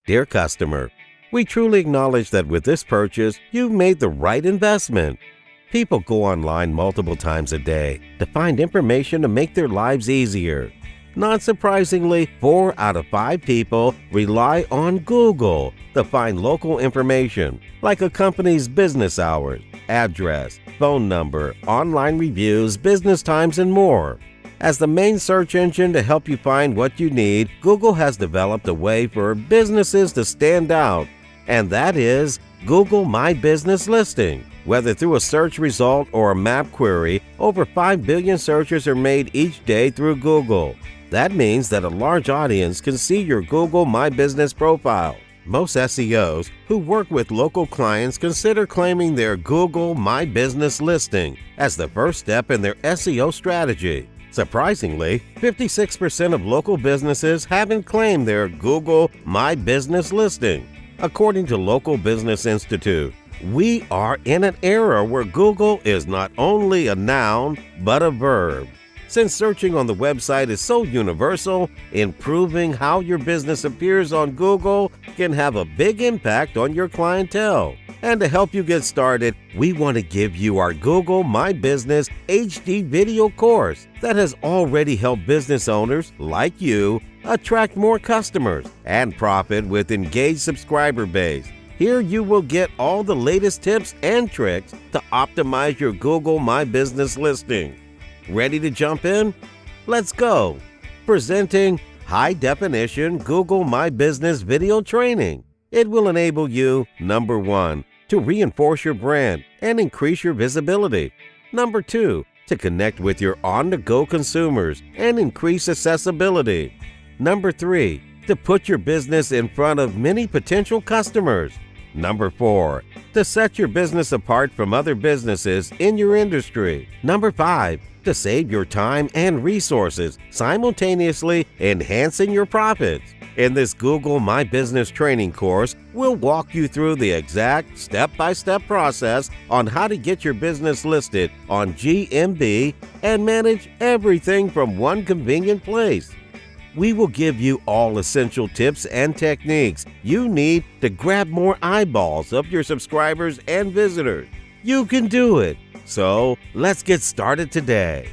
Dear customer, we truly acknowledge that with this purchase, you've made the right investment. People go online multiple times a day to find information to make their lives easier. Not surprisingly, 4 out of 5 people rely on Google to find local information, like a company's business hours, address, phone number, online reviews, business times, and more. As the main search engine to help you find what you need, Google has developed a way for businesses to stand out, and that is Google My Business Listing. Whether through a search result or a map query, over 5 billion searches are made each day through Google. That means that a large audience can see your Google My Business profile. Most SEOs who work with local clients consider claiming their Google My Business listing as the first step in their SEO strategy. Surprisingly, 56% of local businesses haven't claimed their Google My Business listing. According to Local Business Institute, we are in an era where Google is not only a noun, but a verb. Since searching on the website is so universal, improving how your business appears on Google can have a big impact on your clientele. And to help you get started, we want to give you our Google My Business HD video course that has already helped business owners like you attract more customers and profit with engaged subscriber base. Here you will get all the latest tips and tricks to optimize your Google My Business listing. Ready to jump in? Let's go! Presenting High Definition Google My Business Video Training. It will enable you, number 1, to reinforce your brand and increase your visibility. Number 2, to connect with your on-the-go consumers and increase accessibility. Number 3, to put your business in front of many potential customers. Number 4, to set your business apart from other businesses in your industry. Number 5, to save your time and resources, simultaneously enhancing your profits. In this Google My Business training course, we'll walk you through the exact step-by-step process on how to get your business listed on GMB and manage everything from one convenient place. We will give you all essential tips and techniques you need to grab more eyeballs of your subscribers and visitors. You can do it! So, let's get started today.